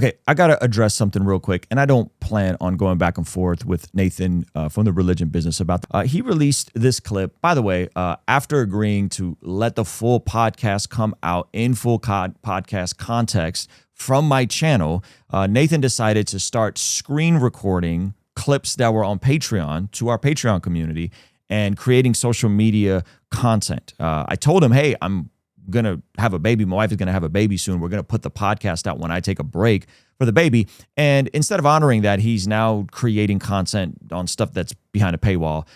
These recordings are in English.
Okay, I got to address something real quick, and I don't plan on going back and forth with Nathan from the religion business about he released this clip, by the way, after agreeing to let the full podcast come out in full podcast context from my channel. Nathan decided to start screen recording clips that were on Patreon to our Patreon community and creating social media content. I told him, hey, I'm going to have a baby. My wife is going to have a baby soon. We're going to put the podcast out when I take a break for the baby. And instead of honoring that, he's now creating content on stuff that's behind a paywall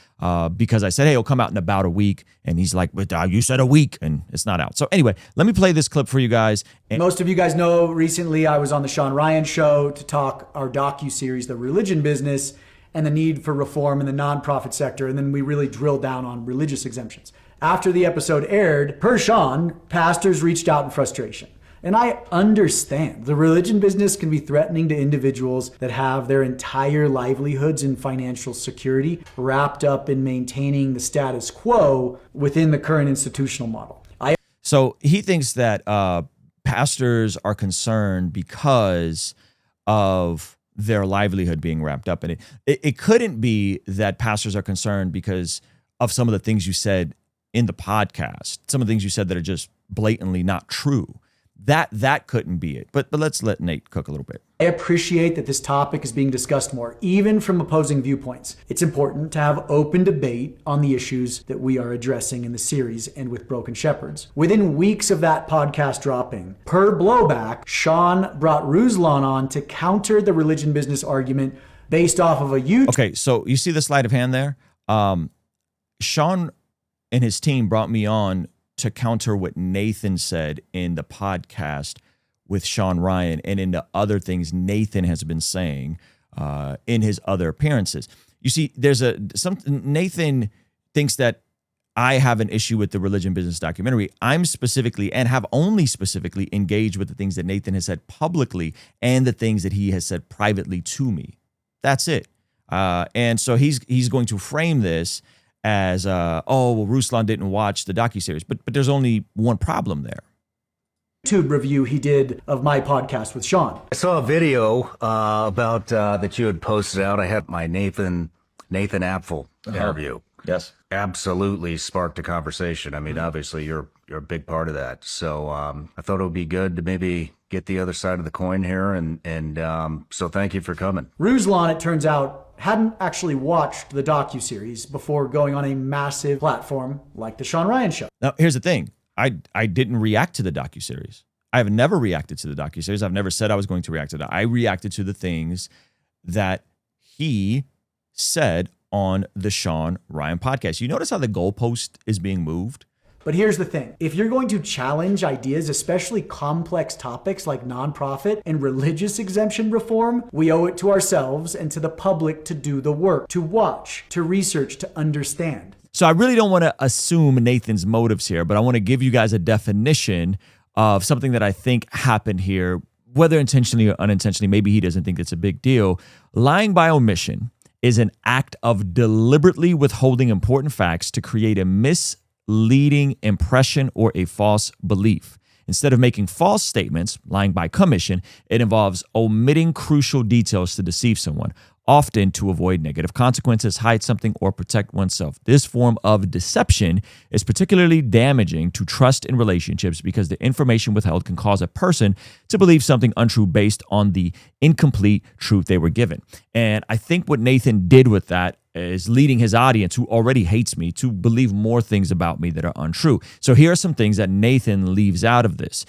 because I said, hey, it'll come out in about a week. And he's like, but you said a week and it's not out. So anyway, let me play this clip for you guys. Most of you guys know recently I was on the Sean Ryan show to talk our docu-series, The Religion Business, and the need for reform in the nonprofit sector. And then we really drilled down on religious exemptions. After the episode aired, per Sean, pastors reached out in frustration. And I understand the religion business can be threatening to individuals that have their entire livelihoods and financial security wrapped up in maintaining the status quo within the current institutional model. So he thinks that pastors are concerned because of their livelihood being wrapped up in it. It couldn't be that pastors are concerned because of some of the things you said in the podcast, some of the things you said that are just blatantly not true. That couldn't be it. But let's let Nate cook a little bit. I appreciate that this topic is being discussed more, even from opposing viewpoints. It's important to have open debate on the issues that we are addressing in the series and with Broken Shepherds. Within weeks of that podcast dropping, per blowback, Sean brought Ruslan on to counter the religion business argument based off of a YouTube. Okay, so you see the sleight of hand there? Sean and his team brought me on to counter what Nathan said in the podcast with Sean Ryan and in the other things Nathan has been saying in his other appearances. You see, Nathan thinks that I have an issue with the religion business documentary. I'm specifically and have only specifically engaged with the things that Nathan has said publicly and the things that he has said privately to me. That's it. And so he's going to frame this as, Ruslan didn't watch the docuseries. But there's only one problem there. YouTube review he did of my podcast with Sean. I saw a video about that you had posted out. I had my Nathan Apfel interview. Yes. Absolutely sparked a conversation. I mean, obviously you're a big part of that. So I thought it would be good to maybe get the other side of the coin here. And so thank you for coming. Ruslan, it turns out, hadn't actually watched the docuseries before going on a massive platform like the Sean Ryan show. Now, here's the thing. I didn't react to the docuseries. I've never reacted to the docuseries. I've never said I was going to react to that. I reacted to the things that he said on the Sean Ryan podcast. You notice how the goalpost is being moved? But here's the thing. If you're going to challenge ideas, especially complex topics like nonprofit and religious exemption reform, we owe it to ourselves and to the public to do the work, to watch, to research, to understand. So I really don't want to assume Nathan's motives here, but I want to give you guys a definition of something that I think happened here, whether intentionally or unintentionally. Maybe he doesn't think it's a big deal. Lying by omission is an act of deliberately withholding important facts to create a misleading impression or a false belief. Instead of making false statements, lying by commission, it involves omitting crucial details to deceive someone, often to avoid negative consequences, hide something, or protect oneself. This form of deception is particularly damaging to trust in relationships because the information withheld can cause a person to believe something untrue based on the incomplete truth they were given. And I think what Nathan did with that is leading his audience, who already hates me, to believe more things about me that are untrue. So here are some things that Nathan leaves out of this.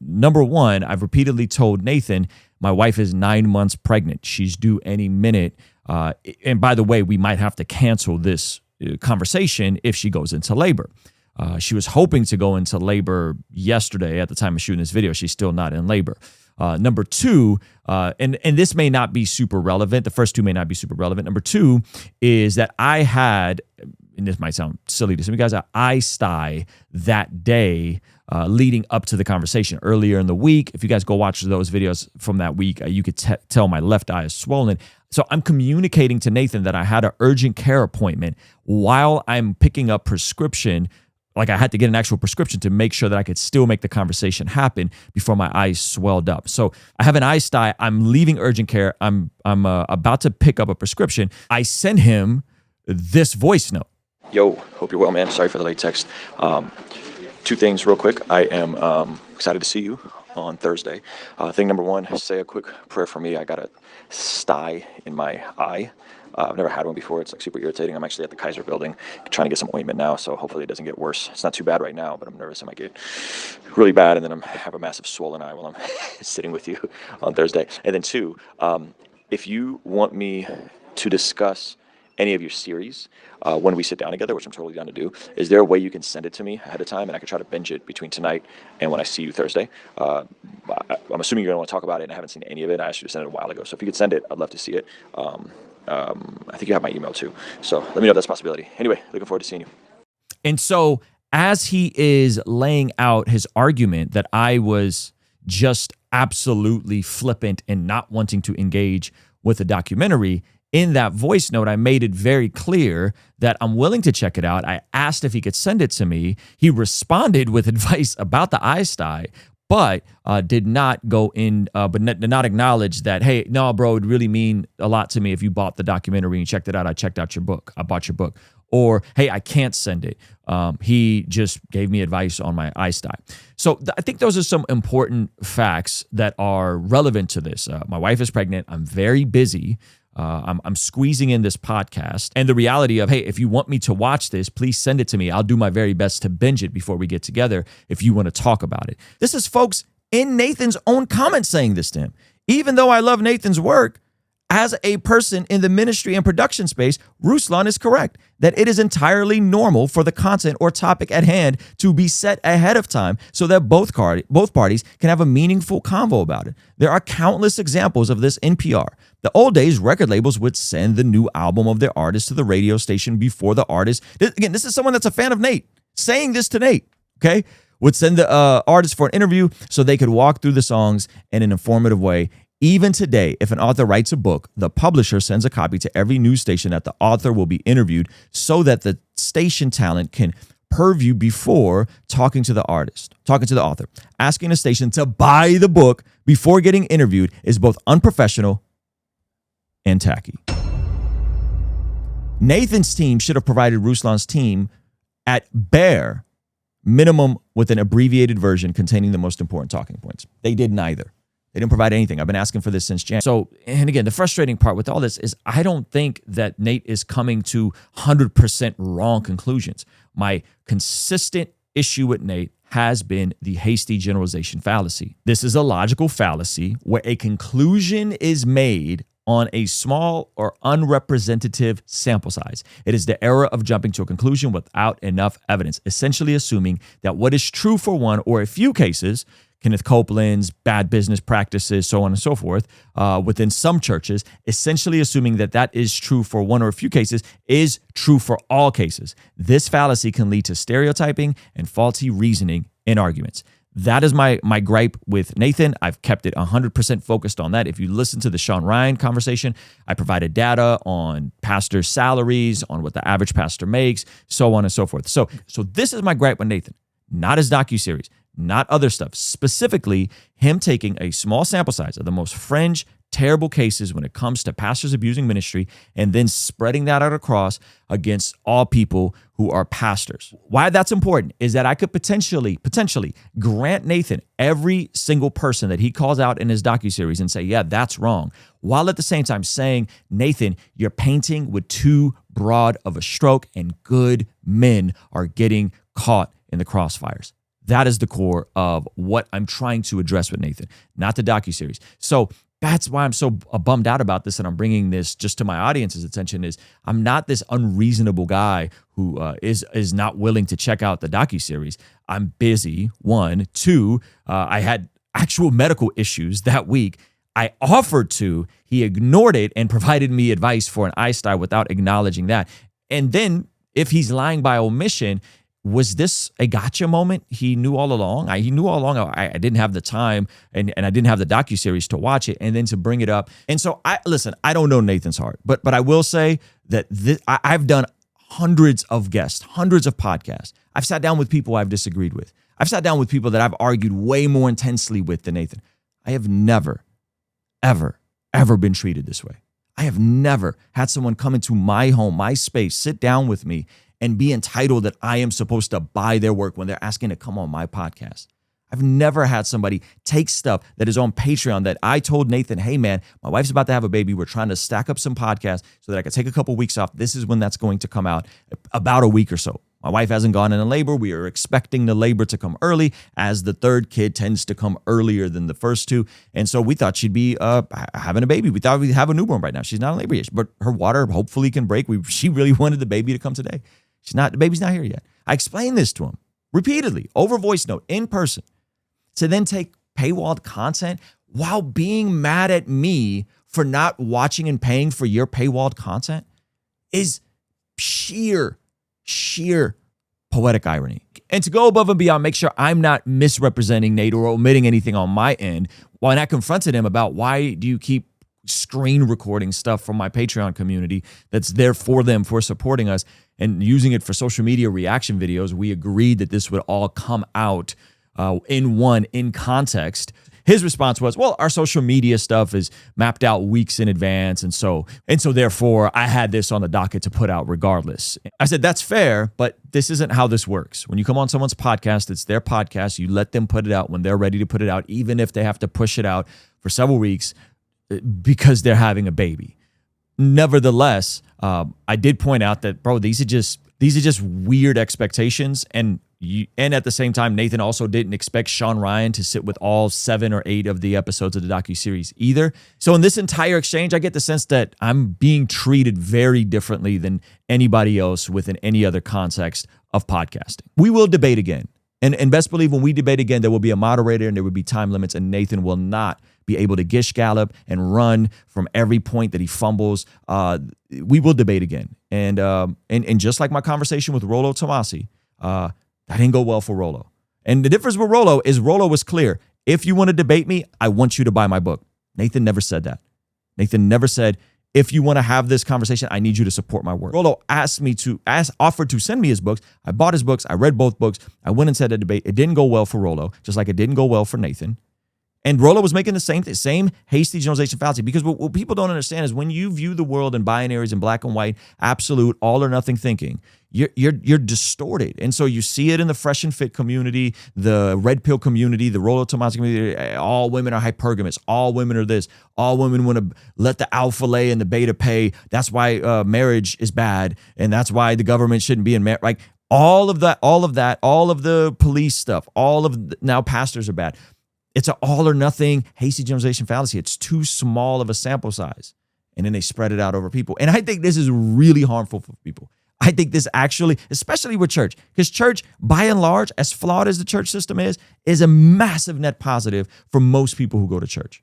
Number one, I've repeatedly told Nathan, my wife is 9 months pregnant. She's due any minute. And by the way, we might have to cancel this conversation if she goes into labor. She was hoping to go into labor yesterday at the time of shooting this video. She's still not in labor. Number two, and this may not be super relevant. The first two may not be super relevant. Number two is that I had, and this might sound silly to some of you guys, I sty that day leading up to the conversation earlier in the week. If you guys go watch those videos from that week, you could tell my left eye is swollen. So I'm communicating to Nathan that I had an urgent care appointment while I'm picking up prescription like I had to get an actual prescription to make sure that I could still make the conversation happen before my eyes swelled up. So I have an eye sty. I'm leaving urgent care. I'm about to pick up a prescription. I send him this voice note. Yo, hope you're well, man. Sorry for the late text. Two things real quick. I am excited to see you on Thursday. Thing number one, say a quick prayer for me. I got a sty in my eye. I've never had one before. It's like super irritating. I'm actually at the Kaiser building trying to get some ointment now, so hopefully it doesn't get worse. It's not too bad right now, but I'm nervous it might get really bad, and then I have a massive swollen eye while I'm sitting with you on Thursday. And then two, if you want me to discuss any of your series when we sit down together, which I'm totally down to do, is there a way you can send it to me ahead of time and I can try to binge it between tonight and when I see you Thursday? I'm assuming you're going to want to talk about it, and I haven't seen any of it. I asked you to send it a while ago, so if you could send it, I'd love to see it. I think you have my email too, so let me know if that's a possibility. Anyway, looking forward to seeing you. And so as he is laying out his argument that I was just absolutely flippant and not wanting to engage with a documentary, in that voice note, I made it very clear that I'm willing to check it out. I asked if he could send it to me. He responded with advice about the eye sty, but did not go in, did not acknowledge that, hey, no, bro, it would really mean a lot to me if you bought the documentary and checked it out. I checked out your book. I bought your book. Or, hey, I can't send it. He just gave me advice on my eye sty. So I think those are some important facts that are relevant to this. My wife is pregnant. I'm very busy. I'm squeezing in this podcast, and the reality of, hey, if you want me to watch this, please send it to me. I'll do my very best to binge it before we get together if you want to talk about it. This is folks in Nathan's own comments saying this to him. Even though I love Nathan's work, as a person in the ministry and production space, Ruslan is correct that it is entirely normal for the content or topic at hand to be set ahead of time so that both parties can have a meaningful convo about it. There are countless examples of this in PR. The old days, record labels would send the new album of their artist to the radio station before the artist. Again, this is someone that's a fan of Nate saying this to Nate, okay? Would send the artist for an interview so they could walk through the songs in an informative way. Even today, if an author writes a book, the publisher sends a copy to every news station that the author will be interviewed so that the station talent can purview before talking to the author. Asking a station to buy the book before getting interviewed is both unprofessional and tacky. Nathan's team should have provided Ruslan's team at bare minimum with an abbreviated version containing the most important talking points. They did neither. They didn't provide anything. I've been asking for this since January. So, and again, the frustrating part with all this is I don't think that Nate is coming to 100% wrong conclusions. My consistent issue with Nate has been the hasty generalization fallacy. This is a logical fallacy where a conclusion is made on a small or unrepresentative sample size. It is the error of jumping to a conclusion without enough evidence, essentially assuming that what is true for one or a few cases, Kenneth Copeland's bad business practices, so on and so forth, within some churches, essentially assuming that that is true for one or a few cases is true for all cases. This fallacy can lead to stereotyping and faulty reasoning in arguments. That is my gripe with Nathan. I've kept it 100% focused on that. If you listen to the Sean Ryan conversation, I provided data on pastors' salaries, on what the average pastor makes, so on and so forth. So this is my gripe with Nathan, not his docuseries, not other stuff, specifically him taking a small sample size of the most fringe, terrible cases when it comes to pastors abusing ministry and then spreading that out across against all people who are pastors. Why that's important is that I could potentially grant Nathan every single person that he calls out in his docuseries and say, yeah, that's wrong, while at the same time saying, Nathan, you're painting with too broad of a stroke and good men are getting caught in the crossfires. That is the core of what I'm trying to address with Nathan, not the docuseries. So that's why I'm so bummed out about this, and I'm bringing this just to my audience's attention. Is I'm not this unreasonable guy who is not willing to check out the docuseries. I'm busy. One, two. I had actual medical issues that week. I offered to. He ignored it and provided me advice for an eye sty without acknowledging that. And then, if he's lying by omission, was this a gotcha moment? He knew all along. He knew all along I didn't have the time and I didn't have the docuseries to watch it and then to bring it up. And so I don't know Nathan's heart, but I will say that I've done hundreds of guests, hundreds of podcasts. I've sat down with people I've disagreed with. I've sat down with people that I've argued way more intensely with than Nathan. I have never, ever, ever been treated this way. I have never had someone come into my home, my space, sit down with me and be entitled that I am supposed to buy their work when they're asking to come on my podcast. I've never had somebody take stuff that is on Patreon that I told Nathan, hey man, my wife's about to have a baby. We're trying to stack up some podcasts so that I could take a couple weeks off. This is when that's going to come out, about a week or so. My wife hasn't gone into labor. We are expecting the labor to come early, as the third kid tends to come earlier than the first two. And so we thought she'd be having a baby. We thought we'd have a newborn right now. She's not in labor yet, but her water hopefully can break. She really wanted the baby to come today. The baby's not here yet. I explained this to him repeatedly over voice note in person. To then take paywalled content while being mad at me for not watching and paying for your paywalled content is sheer poetic irony. And to go above and beyond, make sure I'm not misrepresenting Nate or omitting anything on my end, when I confronted him about why do you keep screen recording stuff from my Patreon community that's there for them, for supporting us, and using it for social media reaction videos. We agreed that this would all come out in context. His response was, well, our social media stuff is mapped out weeks in advance. And so therefore I had this on the docket to put out regardless. I said, that's fair, but this isn't how this works. When you come on someone's podcast, it's their podcast. You let them put it out when they're ready to put it out, even if they have to push it out for several weeks because they're having a baby. Nevertheless, I did point out that, bro, these are just weird expectations. And at the same time, Nathan also didn't expect Sean Ryan to sit with all 7 or 8 of the episodes of the docuseries either. So in this entire exchange, I get the sense that I'm being treated very differently than anybody else within any other context of podcasting. We will debate again. And best believe when we debate again, there will be a moderator and there will be time limits, and Nathan will not be able to gish gallop and run from every point that he fumbles. We will debate again. And just like my conversation with Rollo Tomasi, that didn't go well for Rollo. And the difference with Rollo is Rollo was clear. If you want to debate me, I want you to buy my book. Nathan never said that. Nathan never said, if you want to have this conversation, I need you to support my work. Rollo offered to send me his books. I bought his books. I read both books. I went and said a debate. It didn't go well for Rollo, just like it didn't go well for Nathan. And Rollo was making the same hasty generalization fallacy, because what people don't understand is when you view the world in binaries and black and white, absolute, all or nothing thinking, you're distorted. And so you see it in the Fresh and Fit community, the Red Pill community, the Rollo Tomasi community. All women are hypergamous. All women are this. All women want to let the alpha lay and the beta pay. That's why marriage is bad. And that's why the government shouldn't be in marriage. Like all of the police stuff, now pastors are bad. It's an all or nothing hasty generalization fallacy. It's too small of a sample size. And then they spread it out over people. And I think this is really harmful for people. I think this actually, especially with church, because church, by and large, as flawed as the church system is a massive net positive for most people who go to church.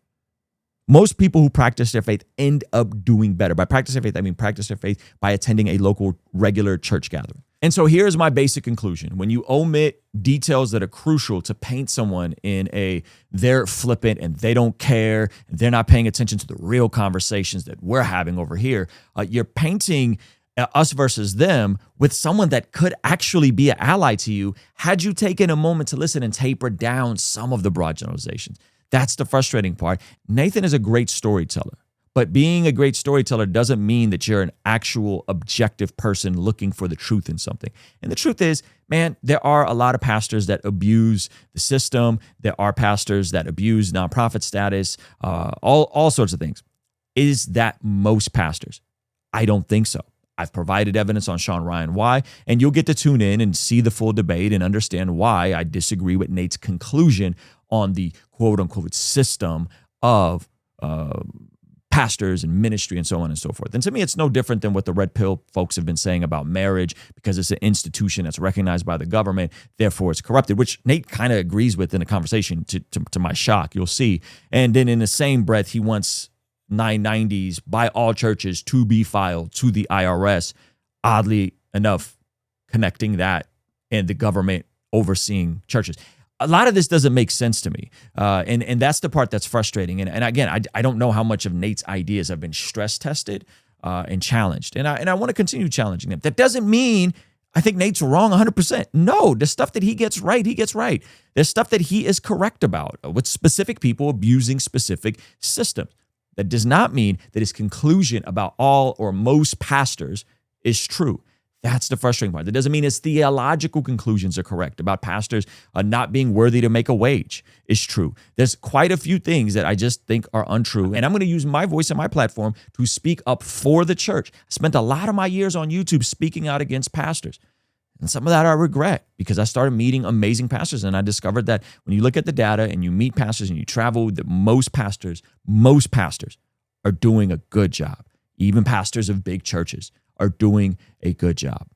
Most people who practice their faith end up doing better. By practice their faith, I mean practice their faith by attending a local regular church gathering. And so here's my basic conclusion. When you omit details that are crucial to paint someone in they're flippant and they don't care, and they're not paying attention to the real conversations that we're having over here, you're painting us versus them with someone that could actually be an ally to you had you taken a moment to listen and taper down some of the broad generalizations. That's the frustrating part. Nathan is a great storyteller, but being a great storyteller doesn't mean that you're an actual objective person looking for the truth in something. And the truth is, man, there are a lot of pastors that abuse the system. There are pastors that abuse nonprofit status, all sorts of things. Is that most pastors? I don't think so. I've provided evidence on Sean Ryan why, and you'll get to tune in and see the full debate and understand why I disagree with Nate's conclusion on the quote-unquote system of pastors and ministry and so on and so forth. And to me, it's no different than what the Red Pill folks have been saying about marriage, because it's an institution that's recognized by the government, therefore it's corrupted, which Nate kind of agrees with in the conversation, to my shock, you'll see. And then in the same breath, he wants 990s by all churches to be filed to the IRS, oddly enough, connecting that and the government overseeing churches. A lot of this doesn't make sense to me. And that's the part that's frustrating. And again, I don't know how much of Nate's ideas have been stress tested. and challenged. And I want to continue challenging them. That doesn't mean I think Nate's wrong 100%. No, the stuff that he gets right, he gets right. There's stuff that he is correct about with specific people abusing specific systems. That does not mean that his conclusion about all or most pastors is true. That's the frustrating part. That doesn't mean his theological conclusions are correct about pastors not being worthy to make a wage is true. There's quite a few things that I just think are untrue. And I'm going to use my voice and my platform to speak up for the church. I spent a lot of my years on YouTube speaking out against pastors. And some of that I regret because I started meeting amazing pastors. And I discovered that when you look at the data and you meet pastors and you travel, that most pastors are doing a good job. Even pastors of big churches are doing a good job.